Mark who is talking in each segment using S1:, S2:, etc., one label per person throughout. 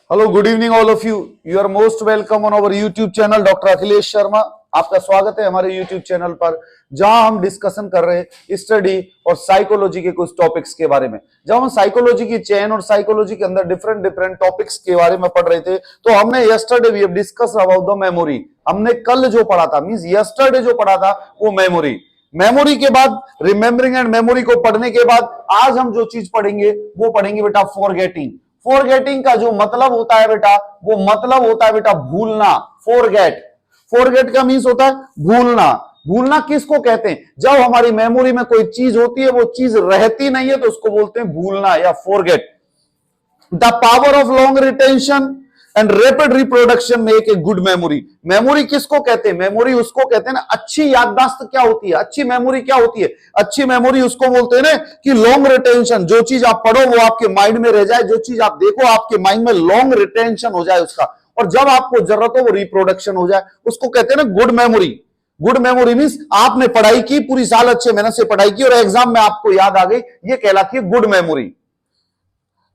S1: Hello, good evening all of you. You are most welcome on our YouTube channel doctor Akhilesh Sharma. आपका स्वागत है हमारे YouTube channel पर, जहां हम डिस्कशन कर रहे हैं स्टडी और साइकोलॉजी के कुछ टॉपिक्स के बारे में। जब हम साइकोलॉजी की चेन और साइकोलॉजी के अंदर डिफरेंट डिफरेंट टॉपिक्स के बारे में पढ़ रहे थे, तो हमने yesterday we have discuss about the memory. हमने कल जो पढ़ा था, मींस यस्टरडे जो पढ़ा था वो मेमोरी। मेमोरी के बाद रिमेंबरिंग एंड मेमोरी को पढ़ने के बाद आज हम जो चीज पढ़ेंगे वो पढ़ेंगे बेटा फॉरगेटिंग। फॉरगेटिंग का जो मतलब होता है बेटा, वो मतलब होता है बेटा भूलना। फॉरगेट, फॉरगेट का मीन्स होता है भूलना। भूलना किसको कहते हैं? जब हमारी मेमोरी में कोई चीज होती है, वो चीज रहती नहीं है, तो उसको बोलते हैं भूलना या forget. The power of long retention and rapid reproduction make a good memory. Memory किसको कहते हैं? मेमोरी उसको कहते हैं ना, अच्छी याददाश्त क्या होती है, अच्छी मेमोरी क्या होती है? अच्छी मेमोरी उसको बोलते हैं ना कि लॉन्ग रिटेंशन, जो चीज आप पढ़ो वो आपके माइंड में रह जाए, जो चीज आप देखो आपके माइंड में लॉन्ग रिटेंशन हो जाए उसका, और जब आपको जरूरत हो वो रिप्रोडक्शन हो जाए, उसको कहते हैं ना good memory. Good memory means आपने पढ़ाई की, पूरी साल अच्छे मेहनत से पढ़ाई की और एग्जाम में आपको याद आ गई, ये कहलाती है good memory.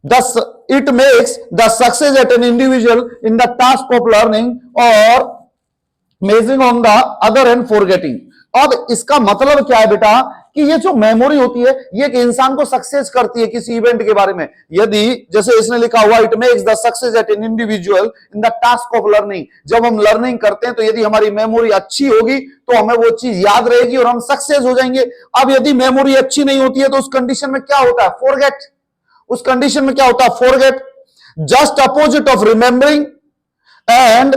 S1: Thus, it makes the success at an individual in the task of learning or measuring on the other hand forgetting। अब इसका मतलब क्या है बेटा कि ये जो मेमोरी होती है ये एक इंसान को सक्सेस करती है किसी इवेंट के बारे में। यदि जैसे इसने लिखा हुआ it makes the success at an individual in the task of learning. जब हम लर्निंग करते हैं तो यदि हमारी मेमोरी अच्छी होगी तो हमें वो चीज याद रहेगी और हम सक्सेस हो जाएंगे। अब यदि मेमोरी अच्छी नहीं होती है तो उस कंडीशन में क्या होता है? फॉरगेट। उस कंडीशन में क्या होता है? Forget. Just opposite of remembering and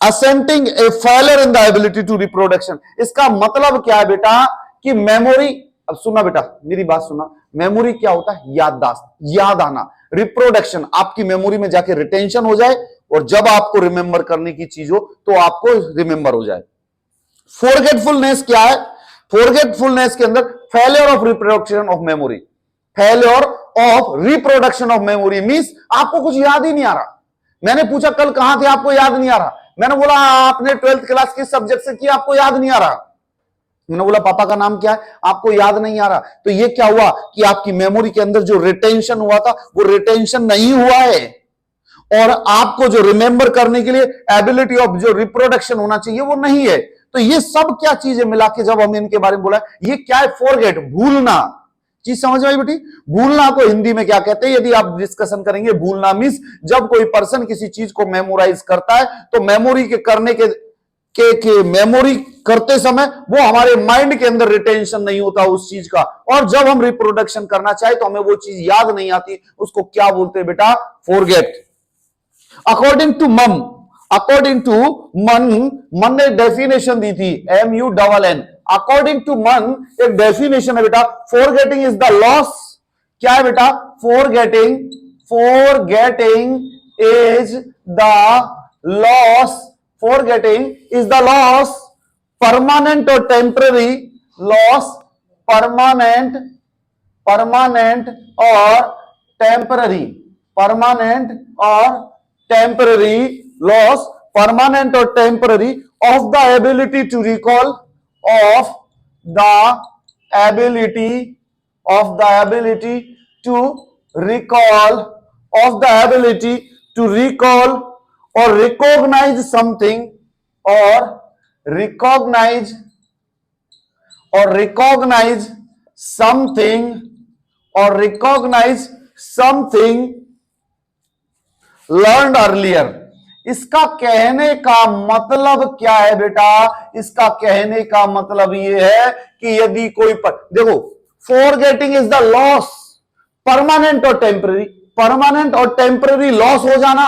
S1: assenting a failure in the ability to reproduction. इसका मतलब क्या है बेटा कि मेमोरी, अब सुना बेटा मेरी बात सुना, मेमोरी क्या होता है? याददाश्त, याद आना। रिप्रोडक्शन, आपकी मेमोरी में जाके रिटेंशन हो जाए और जब आपको रिमेंबर करने की चीज हो तो आपको रिमेंबर हो जाए। फॉरगेटफुलनेस क्या है? फॉरगेटफुलनेस के अंदर failure of reproduction of memory. Failure of reproduction of memory means आपको कुछ याद ही नहीं आ रहा। मैंने पूछा कल कहां थे, आपको याद नहीं आ रहा। मैंने बोला आपने 12th क्लास किस सब्जेक्ट से किया, आपको याद नहीं आ रहा। मैंने बोला पापा का नाम क्या है, आपको याद नहीं आ रहा। तो ये क्या हुआ कि आपकी मेमोरी के अंदर जो रिटेंशन हुआ था वो रिटेंशन नहीं हुआ है, और आपको जो रिमेंबर करने के लिए एबिलिटी ऑफ जो रिप्रोडक्शन होना चाहिए वो नहीं है। तो ये सब क्या चीजें मिला के जब हम इनके बारे में बोला, ये क्या है? फॉरगेट, भूलना। चीज समझ में आई बेटी? भूलना को हिंदी में क्या कहते हैं यदि आप डिस्कशन करेंगे? भूलना मींस जब कोई पर्सन किसी चीज को मेमोराइज करता है तो मेमोरी के करने के मेमोरी करते समय वो हमारे माइंड के अंदर रिटेंशन नहीं होता उस चीज का, और जब हम रिप्रोडक्शन करना चाहे तो हमें वो चीज याद नहीं आती, उसको क्या बोलते हैं बेटा? फॉरगेट। अकॉर्डिंग टू मन ने डेफिनेशन दी थी, MUNN। अकॉर्डिंग टू मन एक डेफिनेशन है बेटा, फॉरगेटिंग इज द लॉस। क्या है बेटा? Forgetting is the loss. Forgetting is the loss, permanent और टेम्पररी लॉस, परमानेंट और टेम्पररी, परमानेंट और टेम्पररी लॉस, परमानेंट और temporary of the ability to recall, of the ability to recall, of the ability to recall or recognize something, or recognize something learned earlier। इसका कहने का मतलब क्या है बेटा? इसका कहने का मतलब यह है कि यदि कोई देखो, forgetting is the loss, permanent और टेम्पररी लॉस हो जाना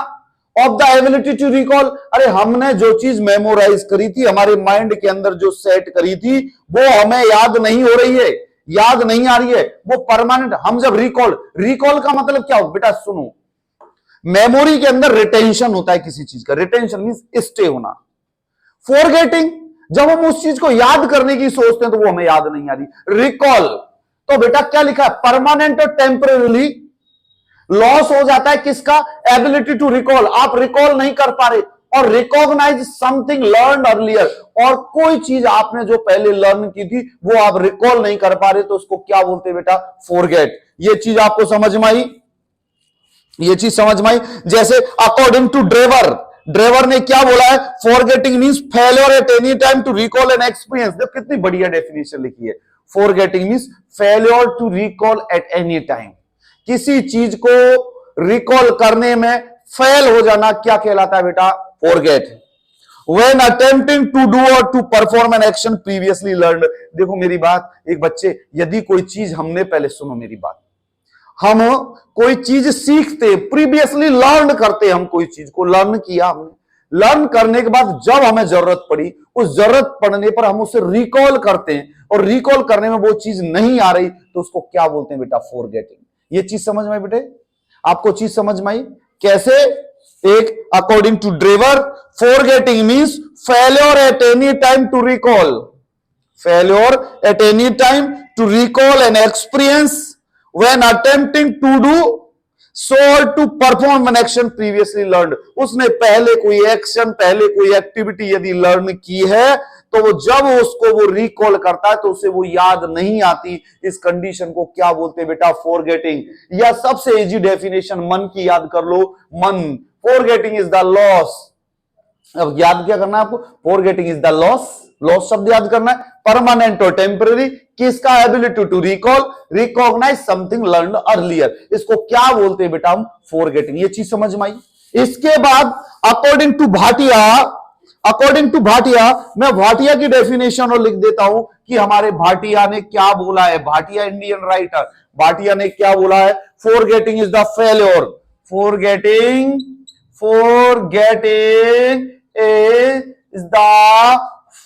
S1: of the ability to recall. अरे हमने जो चीज मेमोराइज करी थी, हमारे माइंड के अंदर जो सेट करी थी, वो हमें याद नहीं हो रही है, याद नहीं आ रही है, वो परमानेंट। हम जब रिकॉल का मतलब क्या हो बेटा? सुनो, मेमोरी के अंदर रिटेंशन होता है किसी चीज का, रिटेंशन मींस स्टे होना। फॉरगेटिंग, जब हम उस चीज को याद करने की सोचते हैं तो वो हमें याद नहीं आ रही। रिकॉल, तो बेटा क्या लिखा है? परमानेंट और टेम्पररी लॉस हो जाता है किसका? एबिलिटी टू रिकॉल, आप रिकॉल नहीं कर पा रहे। और रिकॉग्नाइज समथिंग लर्न अर्लियर, और कोई चीज आपने जो पहले लर्न की थी वो आप रिकॉल नहीं कर पा रहे, तो उसको क्या बोलते हैं बेटा? फॉरगेट। ये चीज आपको समझ में आई? ये चीज समझ में आई। जैसे अकॉर्डिंग टू ड्रेवर ने क्या बोला है, forgetting means failure at any time to recall an experience. देखो कितनी बढ़िया डेफिनेशन लिखी है। Forgetting means failure to recall at any time, किसी चीज को रिकॉल करने में फेल हो जाना क्या कहलाता है बेटा, forget. When attempting to do or to perform an action previously learned। देखो मेरी बात, एक बच्चे, यदि कोई चीज हमने, पहले सुनो मेरी बात, हम कोई चीज सीखते, प्रीवियसली लर्न करते, हम कोई चीज को लर्न किया, हमने लर्न करने के बाद जब हमें जरूरत पड़ी, उस जरूरत पड़ने पर हम उसे रिकॉल करते हैं, और रिकॉल करने में वो चीज नहीं आ रही तो उसको क्या बोलते हैं बेटा, फॉरगेटिंग। ये चीज समझ में आई बेटे, आपको चीज समझ में आई कैसे। एक, according to Drever, forgetting means failure at any time to recall, failure at any time to recall an experience when attempting to do so or to perform an action previously learned। उसने पहले कोई action, पहले कोई activity यदि learn की है, तो वो जब उसको वो रिकॉल करता है तो उसे वो याद नहीं आती। इस कंडीशन को क्या बोलते हैं बेटा, फॉरगेटिंग। या सबसे इजी डेफिनेशन मन की याद कर लो, मन, फॉरगेटिंग इज द लॉस। अब याद क्या करना है आपको, forgetting is the loss, loss शब्द याद करना है, परमानेंट और टेम्पररी, किसका, ability to recall, recognise something learn earlier. इसको क्या बोलते हैं बेटा हम, फॉरगेटिंग। ये चीज समझ में आई। इसके बाद according to Bhatia, according to Bhatia, मैं भाटिया की डेफिनेशन और लिख देता हूं कि हमारे भाटिया ने क्या बोला है। भाटिया इंडियन राइटर, भाटिया ने क्या बोला है, forgetting is the failure, forgetting, forgetting is the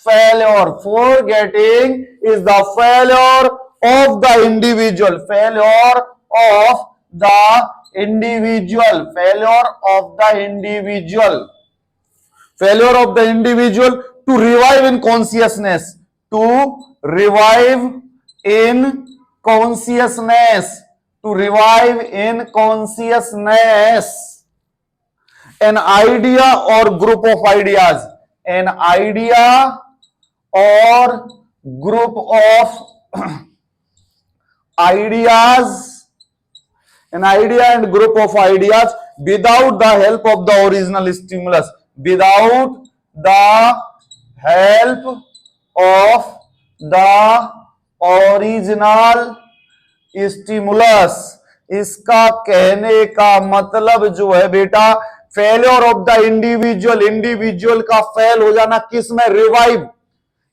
S1: failure, forgetting is the failure of the individual, failure of the individual, failure of the individual, failure of the individual to revive in consciousness, to revive in consciousness, to revive in consciousness an idea or group of ideas, an idea or group of ideas, an idea and group of ideas without the help of the original stimulus, without the help of the original stimulus। इसका कहने का मतलब जो है बेटा, failure of the individual, individual का fail हो जाना किस में, revive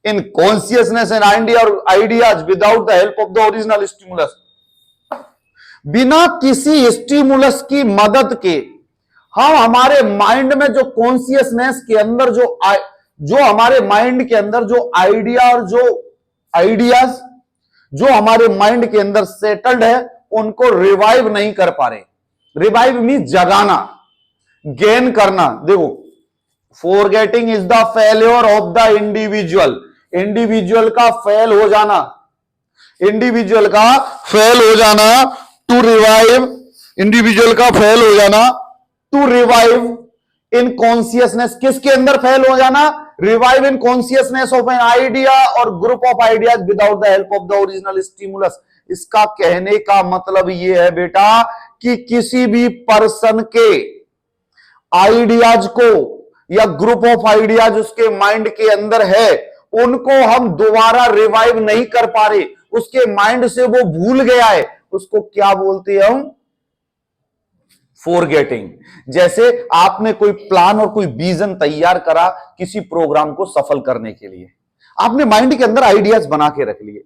S1: in consciousness and idea और ideas without the help of the original stimulus. बिना किसी स्टिमुलस की मदद के हम हमारे माइंड में जो कॉन्शियसनेस के अंदर जो हमारे माइंड के अंदर जो आइडिया और जो आइडियाज जो हमारे माइंड के अंदर सेटल्ड है, उनको रिवाइव नहीं कर पा रहे। रिवाइव मीन्स जगाना, गेन करना। देखो, forgetting is the failure of the individual, individual का फेल हो जाना, इंडिविजुअल का फेल हो जाना, टू रिवाइव, इंडिविजुअल का फेल हो जाना, टू रिवाइव इन कॉन्शियसनेस, किसके अंदर फेल हो जाना, revive in consciousness of an idea और group of ideas without the help of the original stimulus. इसका कहने का मतलब यह है बेटा कि किसी भी पर्सन के आइडियाज को या ग्रुप ऑफ आइडियाज उसके माइंड के अंदर है, उनको हम दोबारा रिवाइव नहीं कर पा रहे, उसके माइंड से वो भूल गया है, उसको क्या बोलते हैं हम, फॉरगेटिंग। जैसे आपने कोई प्लान और कोई विजन तैयार करा किसी प्रोग्राम को सफल करने के लिए, आपने माइंड के अंदर आइडियाज बना के रख लिए,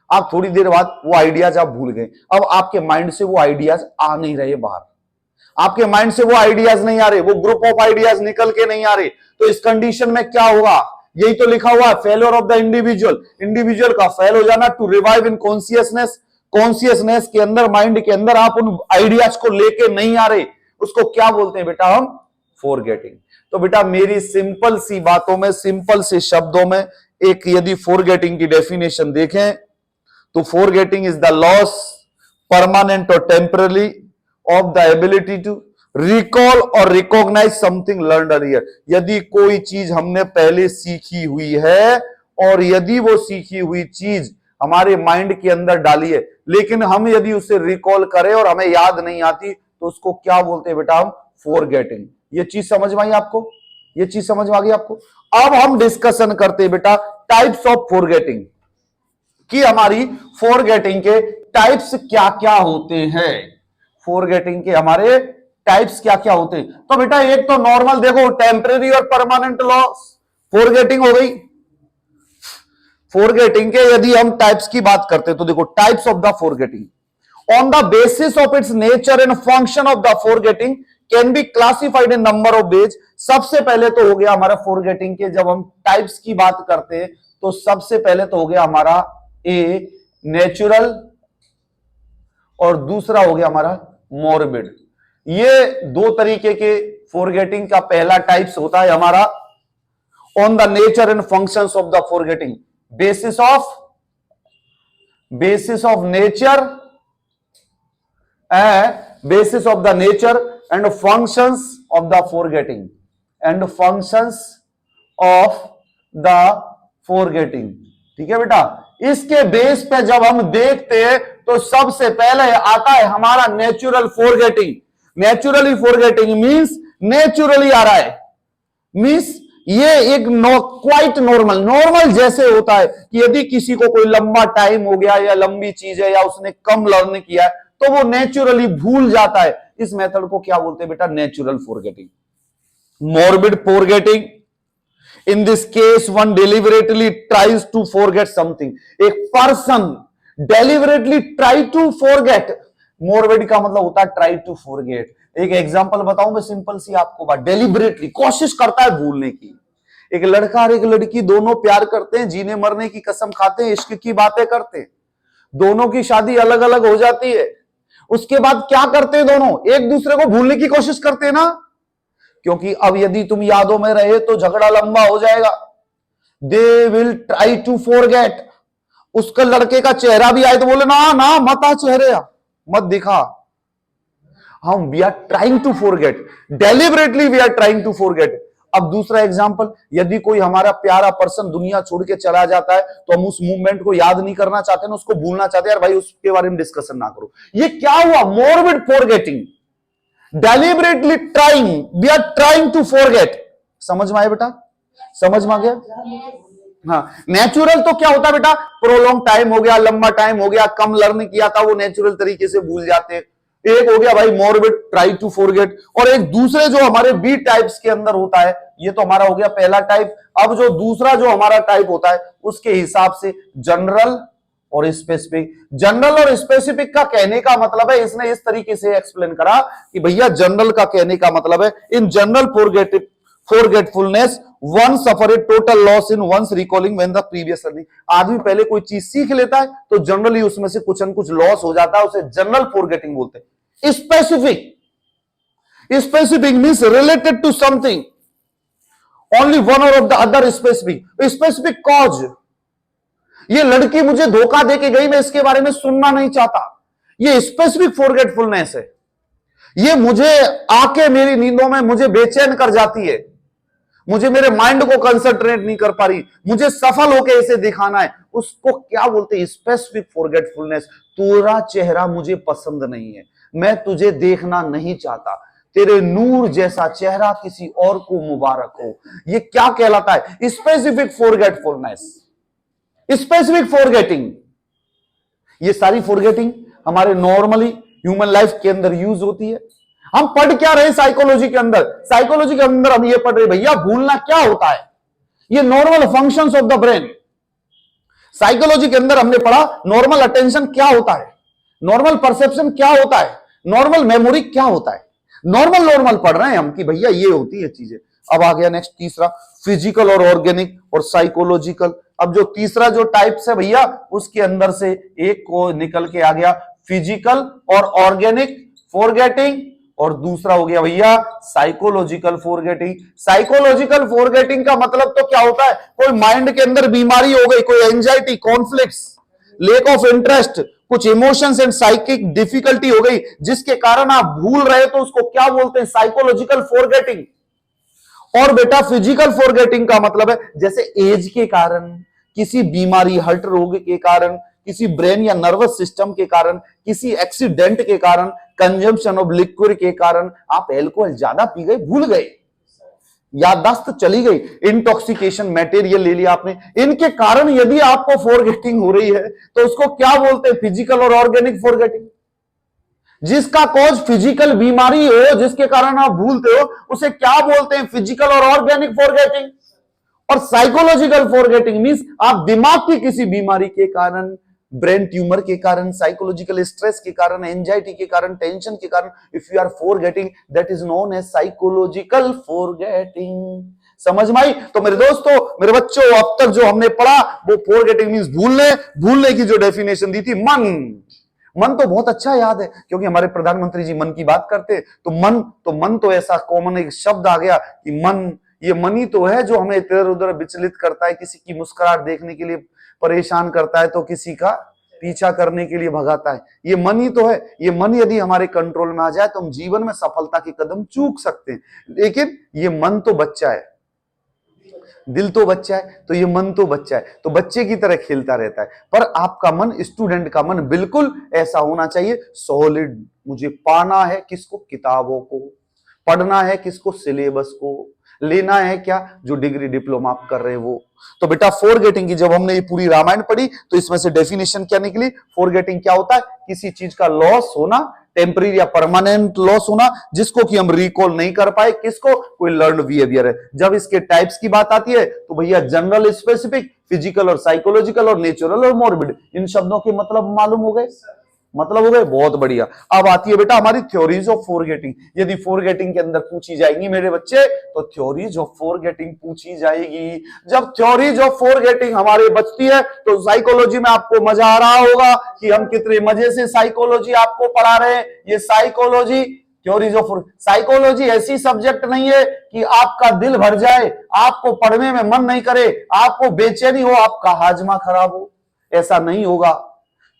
S1: आप थोड़ी देर बाद वो आइडियाज आप भूल गए, अब आपके माइंड से वो आइडियाज आ नहीं रहे बाहर, आपके माइंड से वो आइडियाज नहीं आ रहे, वो ग्रुप ऑफ आइडियाज निकल के नहीं आ रहे। तो इस कंडीशन में क्या होगा, यही तो लिखा हुआ है, failure of the individual, individual का फेल हो जाना, to revive in consciousness, consciousness के अंदर, माइंड के अंदर आप उन आइडियाज को लेके नहीं आ रहे, उसको क्या बोलते हैं बेटा हम, फॉरगेटिंग। तो बेटा मेरी सिंपल सी बातों में, सिंपल से शब्दों में एक यदि फॉरगेटिंग की डेफिनेशन देखें तो forgetting is the loss, permanent और temporary, of the ability to recall और रिकॉग्नाइज समथिंग लर्नड अर्लियर। यदि कोई चीज हमने पहले सीखी हुई है और यदि वो सीखी हुई चीज हमारे माइंड के अंदर डाली है, लेकिन हम यदि उसे रिकॉल करें और हमें याद नहीं आती, तो तो उसको क्या बोलते हैं बेटा हम? फॉरगेटिंग। ये चीज समझ में आई आपको? ये चीज समझ में आ गई आपको? अब हम डिस्कशन करते हैं बेटा टाइप्स ऑफ फॉरगेटिंग कि हमारी फॉरगेटिंग के टाइप्स क्या क्या होते हैं। फॉरगेटिंग के हमारे टाइप्स क्या क्या होते हैं? तो बेटा एक तो नॉर्मल देखो, टेम्परेरी और परमानेंट लॉस, फॉरगेटिंग हो गई। फॉरगेटिंग के यदि हम टाइप्स की बात करते हैं तो देखो types of the forgetting on the basis of its nature and function of the forgetting can be classified in number of ways. सबसे पहले तो हो गया हमारा फॉरगेटिंग के, जब हम टाइप्स की बात करते हैं तो सबसे पहले तो हो गया हमारा ए नेचुरल और दूसरा हो गया हमारा मॉर्बिड। ये दो तरीके के फॉरगेटिंग का पहला टाइप्स होता है हमारा on the nature and functions of the forgetting, basis of nature basis of the nature and functions of the forgetting and functions of the forgetting। ठीक है बेटा, इसके बेस पे जब हम देखते हैं तो सबसे पहले आता है हमारा natural forgetting. Naturally forgetting means naturally आ रहा है, मींस ये एक क्वाइट नॉर्मल जैसे होता है कि यदि किसी को कोई लंबा टाइम हो गया या लंबी चीज है या उसने कम लर्न किया है तो वो नेचुरली भूल जाता है। इस मेथड को क्या बोलते हैं बेटा? Natural forgetting. Morbid forgetting, in this case one deliberately tries to forget something. एक person deliberately try to forget, morbid का मतलब होता है ट्राई टू फॉरगेट। एक एग्जांपल बताऊं मैं सिंपल सी आपको बात, डेलिबरेटली कोशिश करता है भूलने की। एक लड़का और एक लड़की दोनों प्यार करते हैं, जीने मरने की कसम खाते हैं, इश्क की बातें करते हैं, दोनों की शादी अलग अलग हो जाती है। उसके बाद क्या करते हैं दोनों? एक दूसरे को भूलने की कोशिश करते हैं ना, क्योंकि अब यदि तुम यादों में रहे तो झगड़ा लंबा हो जाएगा। They will try to forget. उसका लड़के का चेहरा भी आए तो बोले ना ना मत आ, चेहरे मत दिखा। हम we are trying to forget, deliberately we are trying to forget. अब दूसरा एग्जांपल, यदि कोई हमारा प्यारा पर्सन दुनिया छोड़ के चला जाता है तो हम उस मूवमेंट को याद नहीं करना चाहते ना, उसको भूलना चाहते हैं, यार भाई उसके बारे में डिस्कशन ना करो। ये क्या हुआ? Morbid forgetting. Deliberately trying, we are trying to forget. समझ में आया बेटा? समझ में आ गया? हाँ। नेचुरल तो क्या होता है बेटा? प्रोलॉन्ग टाइम हो गया, लंबा टाइम हो गया, कम लर्न किया था, वो नेचुरल तरीके से भूल जाते हैं। एक हो गया भाई मॉर्बिड, ट्राई टू फॉरगेट। और एक दूसरे जो हमारे बी टाइप्स के अंदर होता है, ये तो हमारा हो गया पहला टाइप। अब जो दूसरा जो हमारा टाइप होता है उसके हिसाब से जनरल और स्पेसिफिक। जनरल और स्पेसिफिक का कहने का मतलब है, इसने इस तरीके से एक्सप्लेन करा कि भैया जनरल का कहने का मतलब है in general forgetfulness one suffer a total loss in one's recalling when the previous learning. आदमी पहले कोई चीज सीख लेता है तो जनरली उसमें से कुछ न कुछ लॉस हो जाता है, उसे जनरल फॉरगेटिंग बोलते हैं। Specific means related to something, only one और of the other specific cause. ये लड़की मुझे धोखा देके गई, मैं इसके बारे में सुनना नहीं चाहता, ये स्पेसिफिक फॉरगेटफुलनेस है। ये मुझे आके मेरी नींदों में मुझे बेचैन कर जाती है, मुझे मेरे माइंड को कंसंट्रेट नहीं कर पा रही, मुझे सफल होके इसे दिखाना है। उसको क्या बोलते हैं? Specific forgetfulness. तेरा चेहरा मुझे पसंद नहीं है, मैं तुझे देखना नहीं चाहता, तेरे नूर जैसा चेहरा किसी और को मुबारक हो। ये क्या कहलाता है? Specific forgetfulness, specific forgetting. ये सारी फॉरगेटिंग हमारे नॉर्मली ह्यूमन लाइफ के अंदर यूज होती है। हम पढ़ क्या रहे साइकोलॉजी के अंदर? साइकोलॉजी के अंदर हम ये पढ़ रहे भैया भूलना क्या होता है, ये normal functions of the brain. Psychology के अंदर हमने पढ़ा नॉर्मल अटेंशन क्या होता है, नॉर्मल परसेप्शन क्या होता है, नॉर्मल मेमोरी क्या होता है। नॉर्मल पढ़ रहे हैं हम कि भैया ये होती है चीजें। अब आ गया नेक्स्ट तीसरा, फिजिकल और ऑर्गेनिक और साइकोलॉजिकल। अब जो तीसरा जो टाइप्स है भैया उसके अंदर से एक को निकल के आ गया फिजिकल और ऑर्गेनिक फॉरगेटिंग, और दूसरा हो गया भैया साइकोलॉजिकल फॉरगेटिंग। साइकोलॉजिकल फॉरगेटिंग का मतलब तो क्या होता है? कोई माइंड के अंदर बीमारी हो गई, कोई anxiety, conflicts, lake of interest, कुछ इमोशंस एंड साइकिक डिफिकल्टी हो गई जिसके कारण आप भूल रहे, तो उसको क्या बोलते हैं? Psychological forgetting. और बेटा फिजिकल फॉरगेटिंग का मतलब है जैसे एज के कारण, किसी बीमारी, हार्ट रोग के कारण, किसी ब्रेन या नर्वस सिस्टम के कारण, किसी एक्सीडेंट के कारण, कंजम्पशन ऑफ लिक्विड के कारण आप अल्कोहल ज्यादा पी गए, भूल गए, याददाश्त चली गई, इंटॉक्सिकेशन मटेरियल ले लिया आपने, इनके कारण यदि आपको फॉरगेटिंग हो रही है तो उसको क्या बोलते हैं? फिजिकल और ऑर्गेनिक फॉरगेटिंग। जिसका कॉज फिजिकल बीमारी हो, जिसके कारण आप भूलते हो, उसे क्या बोलते हैं? फिजिकल और ऑर्गेनिक फॉरगेटिंग। और साइकोलॉजिकल फॉरगेटिंग मींस आप दिमाग की किसी बीमारी के कारण, ब्रेन ट्यूमर के कारण, साइकोलॉजिकल स्ट्रेस के कारण, एंजाइटी के कारण, टेंशन के कारण, if you are forgetting, that is known as psychological forgetting. समझ में आई? तो मेरे दोस्तों, मेरे बच्चों, अब तक जो हमने पढ़ा वो फॉरगेटिंग मींस भूलने, भूलने की जो डेफिनेशन दी थी, मन तो बहुत अच्छा याद है, क्योंकि हमारे प्रधानमंत्री जी मन की बात करते, तो मन तो ऐसा कॉमन एक शब्द आ गया कि मन, ये मन ही तो है जो हमें इधर उधर विचलित करता है, किसी की मुस्कुराहट देखने के लिए परेशान करता है, तो किसी का पीछा करने के लिए भगाता है। ये मन ही तो है। ये मन यदि हमारे कंट्रोल में आ जाए तो हम जीवन में सफलता के कदम चूक सकते हैं। लेकिन ये मन तो बच्चा है, दिल तो बच्चा है, तो ये मन तो बच्चा है, तो बच्चे की तरह खेलता रहता है। पर आपका मन, स्टूडेंट का मन बिल्कुल ऐसा होना चाहिए, सॉलिड। मुझे पाना है किसको? किताबों को। पढ़ना है किसको? सिलेबस को। लेना है क्या? जो डिग्री डिप्लोमा आप कर रहे हैं वो। तो बेटा फॉरगेटिंग की जब हमने ये पूरी रामायण पढ़ी तो इसमें से डेफिनेशन क्या निकली? फॉरगेटिंग क्या होता है? किसी चीज का लॉस होना, टेम्परेरी या परमानेंट लॉस होना, जिसको कि हम रिकॉल नहीं कर पाए। किसको? कोई लर्न बिहेवियर है। जब इसके टाइप्स की बात आती है तो भैया जनरल, स्पेसिफिक, फिजिकल और साइकोलॉजिकल और नेचुरल और मॉर्बिड, इन शब्दों के मतलब मालूम हो गए? मतलब हो गए? बहुत बढ़िया। अब आती है बेटा हमारी थ्योरीज ऑफ फॉरगेटिंग। यदि फॉरगेटिंग के अंदर पूछी जाएंगी मेरे बच्चे तो थ्योरीज ऑफ फॉरगेटिंग पूछी जाएगी। जब थ्योरीज ऑफ फॉरगेटिंग हमारे बचती है तो साइकोलॉजी में आपको मजा आ रहा होगा कि हम कितने मजे से साइकोलॉजी आपको पढ़ा रहे हैं। ये साइकोलॉजी, थ्योरीज ऑफ साइकोलॉजी ऐसी सब्जेक्ट नहीं है कि आपका दिल भर जाए, आपको पढ़ने में मन नहीं करे, आपको बेचैनी हो, आपका हाजमा खराब हो, ऐसा नहीं होगा।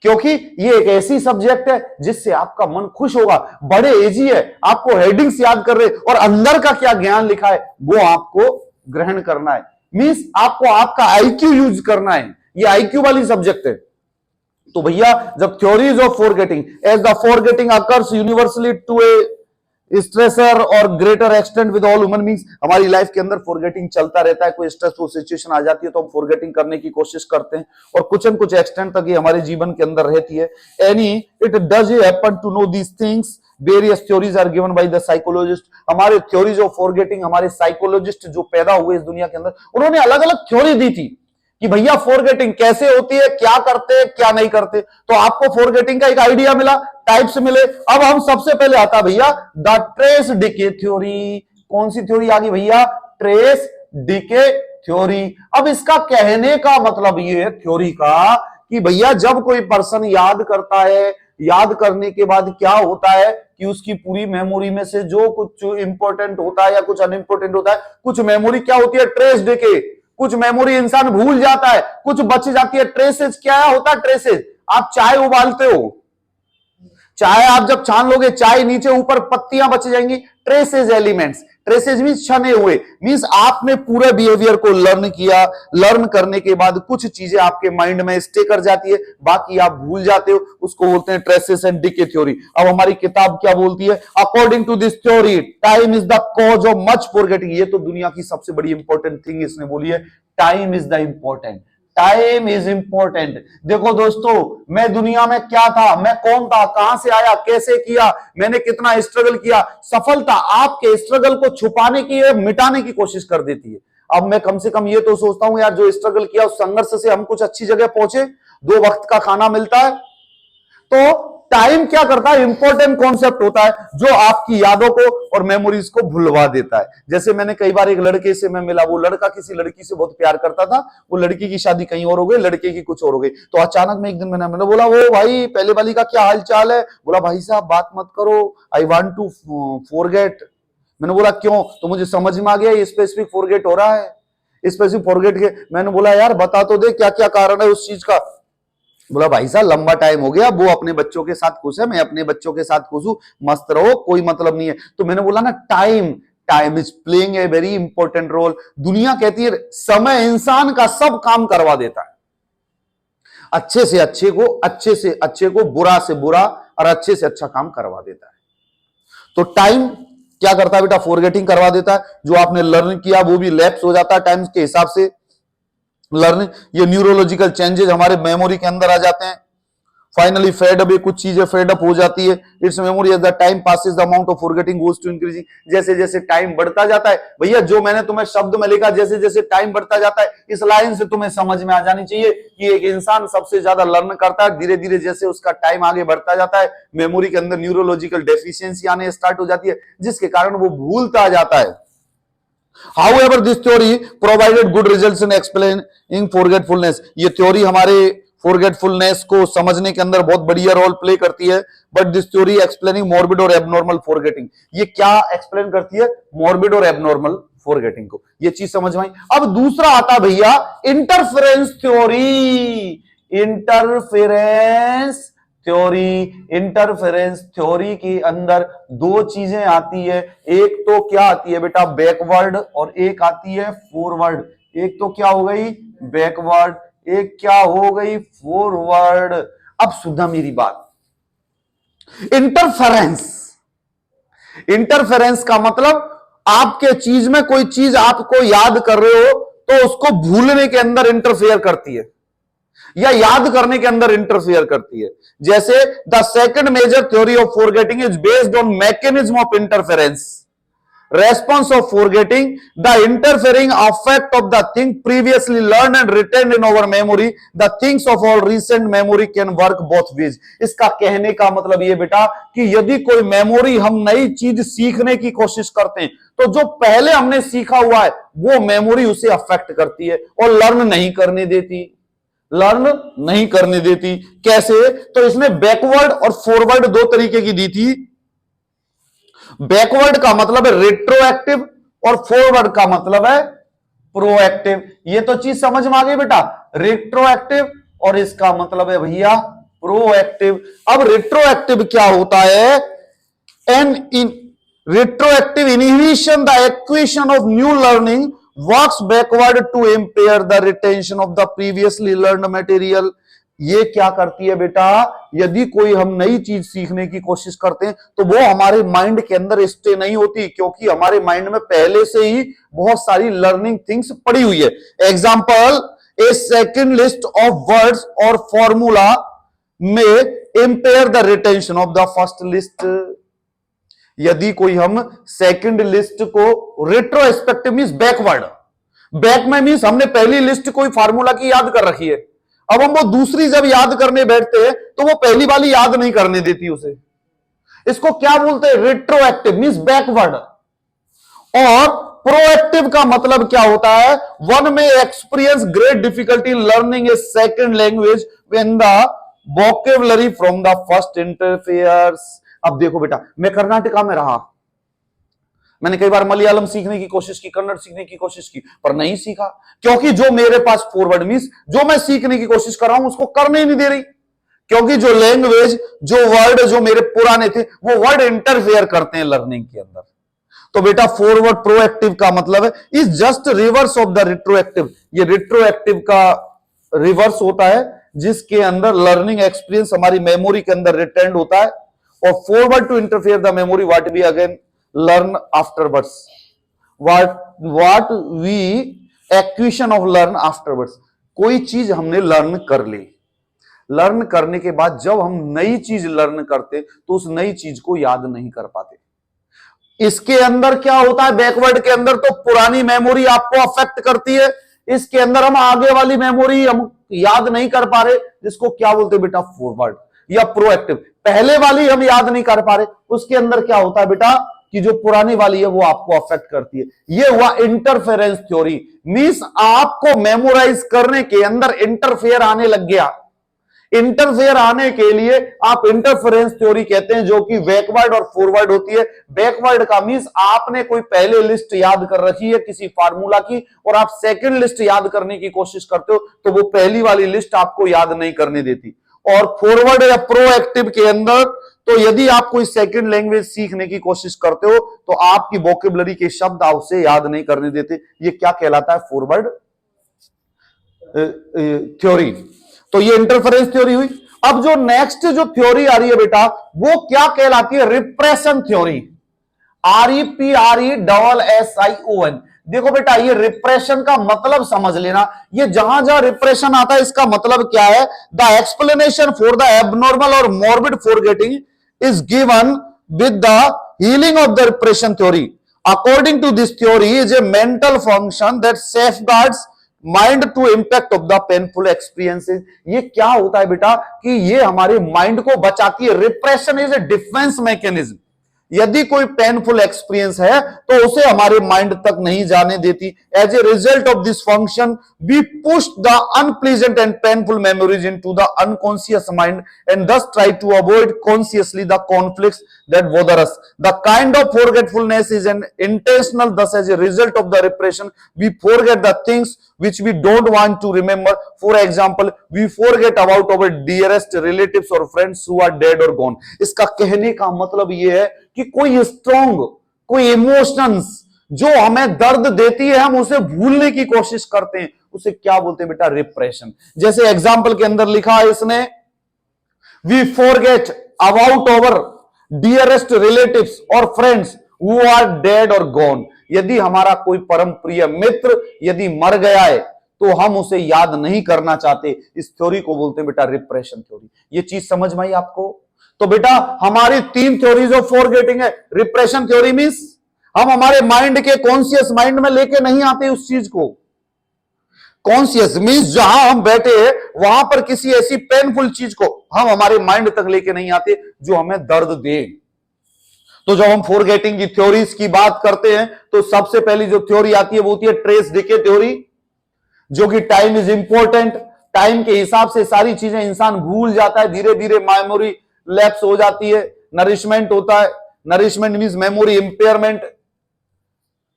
S1: क्योंकि ये एक ऐसी सब्जेक्ट है जिससे आपका मन खुश होगा। बड़े इजी है, आपको हेडिंग्स याद कर रहे और अंदर का क्या ज्ञान लिखा है वो आपको ग्रहण करना है। मींस आपको आपका आईक्यू यूज करना है। ये आईक्यू वाली सब्जेक्ट है। तो भैया जब theories of forgetting, as the forgetting occurs universally to a stressor और greater extent with all human beings, हमारी लाइफ के अंदर फॉरगेटिंग चलता रहता है। कोई स्ट्रेसफुल सिचुएशन आ जाती है तो हम फॉरगेटिंग करने की कोशिश करते हैं और कुछ न कुछ एक्सटेंट तक ये हमारे जीवन के अंदर रहती है। Any it does happen to know these things, various theories are given by the psychologist. हमारे थ्योरीज ऑफ फॉरगेटिंग, हमारे साइकोलॉजिस्ट जो पैदा हुए इस दुनिया के अंदर, उन्होंने अलग अलग थ्योरी दी थी कि भैया फॉरगेटिंग कैसे होती है, क्या करते हैं, क्या नहीं करते। तो आपको फॉरगेटिंग का एक आइडिया मिला, टाइप्स मिले। अब हम सबसे पहले आता भैया द ट्रेस डीके थ्योरी। कौन सी थ्योरी आ गई भैया? Trace decay theory. अब इसका कहने का मतलब ये है थ्योरी का कि भैया जब कोई पर्सन याद करता है, याद करने के बाद क्या होता है कि उसकी पूरी मेमोरी में से जो कुछ इंपॉर्टेंट होता है या कुछ अनइंपॉर्टेंट होता है, कुछ मेमोरी क्या होती है? Trace DK. कुछ मेमोरी इंसान भूल जाता है, कुछ बच जाती है। ट्रेसेज क्या होता है? ट्रेसेज, आप चाय उबालते हो, चाय आप जब छान लोगे, चाय नीचे ऊपर पत्तियां बच जाएंगी, ट्रेसेज एलिमेंट्स। ट्रेसेज मींस छने हुए, मींस आपने पूरे बिहेवियर को लर्न किया, लर्न करने के बाद कुछ चीजें आपके माइंड में स्टे कर जाती है, बाकी आप भूल जाते हो, उसको बोलते हैं ट्रेसेस एंड डीके थ्योरी। अब हमारी किताब क्या बोलती है? According to this theory time is the cause of much forgetting. ये तो दुनिया की सबसे बड़ी इंपॉर्टेंट थिंग इसने बोली है, time is the important, time is important. देखो दोस्तों, मैं दुनिया में क्या था, मैं कौन था, कहां से आया, कैसे किया, मैंने कितना स्ट्रगल किया। सफलता आपके स्ट्रगल को छुपाने की है, मिटाने की कोशिश कर देती है। अब मैं कम से कम ये तो सोचता हूं यार, जो स्ट्रगल किया उस संघर्ष से हम कुछ अच्छी जगह पहुंचे, 2 वक्त का खाना मिलता है। तो टाइम क्या करता है? इंपॉर्टेंट कॉन्सेप्ट होता है जो आपकी यादों को और मेमोरीज को भुलवा देता है। जैसे मैंने कई बार एक लड़के से मैं मिला, वो लड़का किसी लड़की से बहुत प्यार करता था, वो लड़की की शादी कहीं और हो गई, लड़के की कुछ और हो गई। तो अचानक में एक दिन मैंने बोला, वो भाई पहले वाली का क्या हाल चाल है? बोला भाई साहब बात मत करो, आई वांट टू फॉरगेट। मैंने बोला क्यों? तो मुझे समझ में आ गया ये स्पेसिफिक फॉरगेट हो रहा है, स्पेसिफिक फॉरगेट के। मैंने बोला यार बता तो दे क्या क्या कारण है उस चीज का। बोला भाई साहब लंबा टाइम हो गया, वो अपने बच्चों के साथ खुश है, मैं अपने बच्चों के साथ खुश हूं, मस्त रहो, कोई मतलब नहीं है। तो मैंने बोला ना, time is playing a very important role. दुनिया कहती है समय इंसान का सब काम करवा देता है। अच्छे से अच्छे को बुरा से बुरा और अच्छे से अच्छा काम करवा देता है। तो टाइम क्या करता है बेटा, फॉरगेटिंग करवा देता है। जो आपने लर्न किया वो भी लैप्स हो जाता है टाइम के हिसाब से। लर्निंग, ये न्यूरोलॉजिकल चेंजेस हमारे मेमोरी के अंदर आ जाते हैं। फाइनली फेड अप, कुछ चीजें फेड अप हो जाती है। It's memory as the time passes the amount of forgetting goes to increasing. जैसे जैसे टाइम बढ़ता जाता है, भैया जो मैंने तुम्हें शब्द में लिखा, जैसे जैसे टाइम बढ़ता जाता है, इस लाइन से तुम्हें समझ में आ जानी चाहिए कि एक इंसान सबसे ज्यादा लर्न करता है धीरे धीरे जैसे उसका टाइम आगे बढ़ता जाता है। मेमोरी के अंदर न्यूरोलॉजिकल डेफिशिएंसी आने स्टार्ट हो जाती है, जिसके कारण वो भूलता जाता है। However, this theory provided good results in explaining forgetfulness. ये थ्योरी हमारे फॉरगेटफुलनेस को समझने के अंदर बहुत बढ़िया रोल प्ले करती है। But this theory explaining morbid और एबनॉर्मल फॉरगेटिंग, ये क्या एक्सप्लेन करती है, मॉर्बिड और एबनॉर्मल फॉरगेटिंग को। ये चीज समझ में आई। अब दूसरा आता भैया इंटरफेरेंस थ्योरी। इंटरफेरेंस थ्योरी के अंदर दो चीजें आती है। एक तो क्या आती है बेटा, बैकवर्ड, और एक आती है फॉरवर्ड। एक तो क्या हो गई, बैकवर्ड, एक क्या हो गई, फॉरवर्ड। अब सुना मेरी बात, इंटरफेरेंस का मतलब आपके चीज में कोई चीज आपको याद कर रहे हो तो उसको भूलने के अंदर इंटरफेयर करती है या याद करने के अंदर इंटरफेयर करती है। जैसे the second major theory of forgetting is based on mechanism of interference, response of forgetting, the interfering effect of the thing previously learned and retained in our memory, the things of our recent memory can work both ways। इसका कहने का मतलब ये बेटा कि यदि कोई memory, हम नई चीज सीखने की कोशिश करते हैं तो जो पहले हमने सीखा हुआ है वो मेमोरी उसे अफेक्ट करती है और लर्न नहीं करने देती। कैसे, तो इसने बैकवर्ड और फॉरवर्ड दो तरीके की दी थी। बैकवर्ड का मतलब है रेट्रोएक्टिव और फॉरवर्ड का मतलब है प्रोएक्टिव। ये तो चीज समझ में आ गई बेटा, रेट्रोएक्टिव और इसका मतलब है भैया प्रोएक्टिव। अब रेट्रोएक्टिव क्या होता है, an in retroactive inhibition the acquisition of new learning works backward to impair the retention of the previously learned material. ये क्या करती है बेटा, यदि कोई हम नई चीज सीखने की कोशिश करते हैं तो वो हमारे माइंड के अंदर स्टे नहीं होती, क्योंकि हमारे माइंड में पहले से ही बहुत सारी लर्निंग थिंग्स पड़ी हुई है। Example, A second list of words और फॉर्मूला में impair the retention of the first list. यदि कोई हम सेकंड लिस्ट को, रेट्रोस्पेक्टिव मींस बैकवर्ड, बैक में मींस हमने पहली लिस्ट कोई फार्मूला की याद कर रखी है, अब हम वो दूसरी जब याद करने बैठते हैं तो वो पहली वाली याद नहीं करने देती उसे। इसको क्या बोलते हैं, रेट्रोएक्टिव मींस बैकवर्ड। और प्रोएक्टिव का मतलब क्या होता है, वन में experience great difficulty in learning A second language when the vocabulary from the first interferes. अब देखो बेटा, मैं कर्नाटका में रहा, मैंने कई बार मलयालम सीखने की कोशिश की, कन्नड़ सीखने की कोशिश की, पर नहीं सीखा, क्योंकि जो मेरे पास फॉरवर्ड मींस जो मैं सीखने की कोशिश कर रहा हूं उसको करने ही नहीं दे रही, क्योंकि जो लैंग्वेज, जो वर्ड जो मेरे पुराने थे वो वर्ड इंटरफेयर करते हैं लर्निंग के अंदर। तो बेटा फॉरवर्ड प्रोएक्टिव का मतलब है is just reverse of the retroactive. ये रेट्रोएक्टिव का रिवर्स होता है जिसके अंदर लर्निंग एक्सपीरियंस हमारी मेमोरी के अंदर रिटेंड होता है, और forward to interfere the memory what we again learn afterwards, what we acquisition of learn afterwards। कोई चीज हमने लर्न कर ली, लर्न करने के बाद जब हम नई चीज लर्न करते तो उस नई चीज को याद नहीं कर पाते। इसके अंदर क्या होता है, बैकवर्ड के अंदर तो पुरानी मेमोरी आपको अफेक्ट करती है, इसके अंदर हम आगे वाली मेमोरी हम याद नहीं कर पा रहे, जिसको क्या बोलते हैं बेटा, फॉरवर्ड या प्रोएक्टिव। पहले वाली हम याद नहीं कर पा रहे, उसके अंदर क्या होता है बेटा कि जो पुरानी वाली है वो आपको अफेक्ट करती है। ये हुआ इंटरफेरेंस थ्योरी, मींस आपको मेमोराइज करने के अंदर इंटरफेयर आने लग गया। इंटरफेयर आने के लिए आप इंटरफेरेंस थ्योरी कहते हैं, जो कि बैकवर्ड और फॉरवर्ड होती है। बैकवर्ड का मींस आपने कोई पहले लिस्ट याद कर रखी है किसी फार्मूला की और आप सेकंड लिस्ट याद करने की कोशिश करते हो तो वो पहली वाली लिस्ट आपको याद नहीं करने देती। और फॉरवर्ड या प्रोएक्टिव के अंदर तो यदि आप कोई सेकंड लैंग्वेज सीखने की कोशिश करते हो तो आपकी वोकैबुलरी के शब्द आपसे याद नहीं करने देते। ये क्या कहलाता है, फॉरवर्ड थ्योरी। तो ये इंटरफेरेंस थ्योरी हुई। अब जो नेक्स्ट जो थ्योरी आ रही है बेटा, वो क्या कहलाती है? Repression theory. REPRESSION। देखो बेटा, ये रिप्रेशन का मतलब समझ लेना। ये जहां जहां रिप्रेशन आता है, इसका मतलब क्या है? The explanation for the abnormal और morbid forgetting is given with the healing of the repression theory. According to this theory is a mental function that safeguards mind to impact of the painful experiences. ये क्या होता है बेटा कि ये हमारे mind को बचाती है। Repression is a defence mechanism. यदि कोई पेनफुल एक्सपीरियंस है तो उसे हमारे माइंड तक नहीं जाने देती। As a result of this function we push the unpleasant and painful memories into the unconscious mind and thus try to avoid consciously the conflicts that bother us. The kind of forgetfulness is an intentional. Thus, as a result of the repression, we forget the things which we don't want to remember. For example, we forget about our dearest relatives or friends who are dead or gone. इसका कहने का मतलब ये है कि कोई strong, कोई emotions जो हमें दर्द देती है, हम उसे भूलने की कोशिश करते हैं, उसे क्या बोलते हैं बेटा? रिप्रेशन। जैसे एग्जाम्पल के अंदर लिखा है इसने, we forget about our dearest relatives और फ्रेंड्स हु आर डेड और गॉन। यदि हमारा कोई परम प्रिय मित्र यदि मर गया है तो हम उसे याद नहीं करना चाहते। इस थ्योरी को बोलते हैं बेटा रिप्रेशन थ्योरी। ये चीज समझ में आई आपको? तो बेटा हमारी 3 थ्योरीज ऑफ फॉरगेटिंग है। रिप्रेशन थ्योरी मींस हम हमारे माइंड के कॉन्शियस माइंड में लेके नहीं आते उस चीज को। कॉन्शियस मींस जहां हम बैठे हैं वहां पर किसी ऐसी पेनफुल चीज को हम हमारे माइंड तक लेके नहीं आते जो हमें दर्द दे। तो जब हम फॉरगेटिंग की थ्योरीज की बात करते हैं तो सबसे पहली जो थ्योरी आती है वो होती है ट्रेस डिके थ्योरी, जो कि टाइम इज इंपॉर्टेंट। टाइम के हिसाब से सारी चीजें इंसान भूल जाता है, धीरे धीरे मेमोरी लैप्स हो जाती है, नरिशमेंट होता है। Nourishment means memory impairment,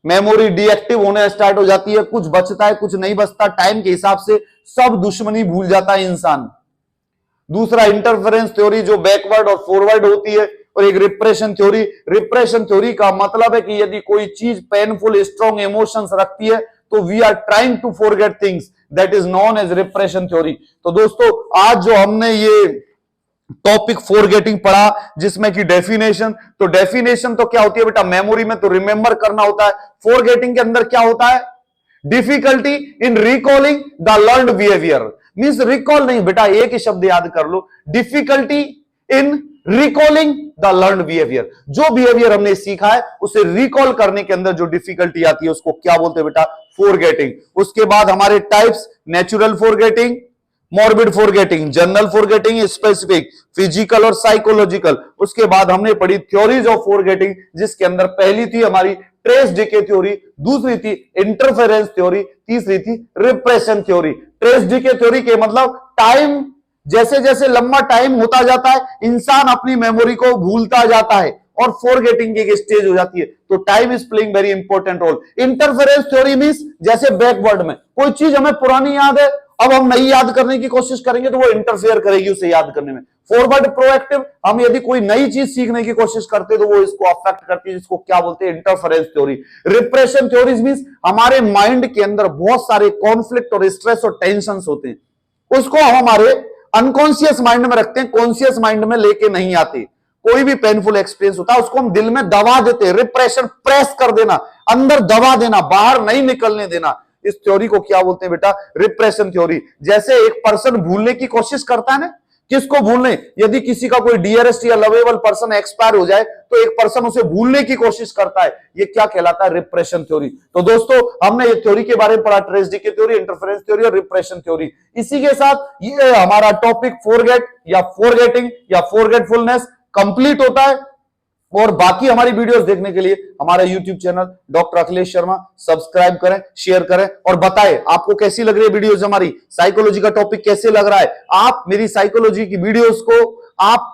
S1: memory deactive होने स्टार्ट हो जाती है, कुछ बचता है कुछ नहीं बचता। टाइम के हिसाब से सब दुश्मनी भूल जाता है इंसान। दूसरा इंटरफेरेंस थ्योरी जो बैकवर्ड और फॉरवर्ड होती है, और एक रिप्रेशन थ्योरी। रिप्रेशन थ्योरी का मतलब है कि यदि कोई चीज पेनफुल स्ट्रॉन्ग इमोशंस रखती है तो we are trying to forget things, that is known as repression theory. तो दोस्तों आज जो हमने ये टॉपिक फॉरगेटिंग पढ़ा जिसमें कि डेफिनेशन, तो डेफिनेशन तो क्या होती है बेटा? मेमोरी में तो रिमेंबर करना होता है। फॉरगेटिंग के अंदर क्या होता है? Difficulty in recalling the learned behaviour. Means recall नहीं बेटा, एक ही शब्द याद कर लो, difficulty in recalling the learned behaviour. जो बिहेवियर हमने सीखा है उसे रिकॉल करने के अंदर जो डिफिकल्टी आती है उसको क्या बोलते हैं बेटा? फॉरगेटिंग। उसके बाद हमारे types, natural forgetting, morbid forgetting, general forgetting, specific, physical और साइकोलॉजिकल। उसके बाद हमने पढ़ी थ्योरीज ऑफ फॉरगेटिंग, जिसके अंदर पहली थी हमारी ट्रेस डिके थ्योरी, दूसरी थी इंटरफेरेंस थ्योरी, तीसरी थी repression theory. Trace decay theory के मतलब टाइम, जैसे जैसे लंबा टाइम होता जाता है इंसान अपनी मेमोरी को भूलता जाता है और फॉरगेटिंग की एक स्टेज हो जाती है। तो time is playing very important role. Interference theory means जैसे बैकवर्ड में कोई चीज हमें पुरानी याद है, अब हम नई याद करने की कोशिश करेंगे तो वो इंटरफेयर करेगी उसे याद करने में। फॉरवर्ड प्रोएक्टिव, हम यदि कोई नई चीज सीखने की कोशिश करते हैं तो वो इसको अफेक्ट करती है, जिसको क्या बोलते हैं? Interference theory. Repression theories means हमारे माइंड के अंदर बहुत सारे कॉन्फ्लिक्ट और स्ट्रेस और टेंशन होते हैं, उसको हम हमारे अनकॉन्शियस माइंड में रखते हैं, कॉन्शियस माइंड में लेके नहीं आते। कोई भी पेनफुल एक्सपीरियंस होता है उसको हम दिल में दबा देते हैं, रिप्रेशन, प्रेस कर देना, अंदर दबा देना, बाहर नहीं निकलने देना। इस थ्योरी को क्या बोलते हैं बेटा? Repression theory. जैसे एक पर्सन भूलने की कोशिश करता है ना, किसको भूलने? यदि किसी का कोई डियरेस्ट या लवेबल पर्सन एक्सपायर हो जाए तो एक पर्सन उसे भूलने की कोशिश करता है, ये क्या कहलाता है? Repression theory. तो दोस्तों हमने ये थ्योरी के बारे में पढ़ा, trace decay theory, interference theory और रिप्रेशन थ्योरी। इसी के साथ ये हमारा टॉपिक फॉरगेट या फॉरगेटिंग या फॉरगेटफुलनेस कंप्लीट होता है। और बाकी हमारी वीडियोस देखने के लिए हमारा YouTube channel doctor Akhilesh Sharma subscribe करें, शेयर करें और बताएं आपको कैसी लग रही है वीडियोस। हमारी साइकोलॉजी का टॉपिक कैसे लग रहा है? आप मेरी साइकोलॉजी की वीडियोस को आप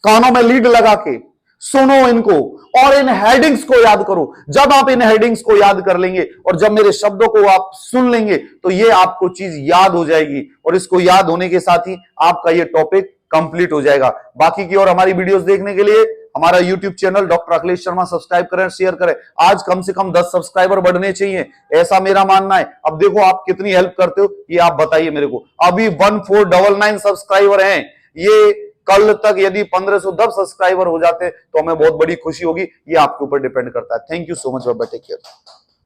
S1: कानों में लीड लगा के सुनो इनको और इन हेडिंग्स को याद करो। जब आप इन हेडिंग्स को याद कर लेंगे और जब मेरे शब्दों को आप सुन लेंगे तो ये आपको चीज याद हो जाएगी और इसको याद होने के साथ ही आपका ये टॉपिक कंप्लीट हो जाएगा। बाकी की और हमारी वीडियोस देखने के लिए हमारा YouTube channel doctor Akhilesh Sharma subscribe करें, शेयर करें। आज कम से कम 10 सब्सक्राइबर बढ़ने चाहिए, ऐसा मेरा मानना है। अब देखो आप कितनी हेल्प करते हो, ये आप बताइए मेरे को। अभी 1499 सब्सक्राइबर हैं। ये कल तक यदि 1510 सब्सक्राइबर हो जाते तो हमें बहुत बड़ी खुशी होगी। ये आपके ऊपर डिपेंड करता है। थैंक यू सो मच बाबा, टेक केयर।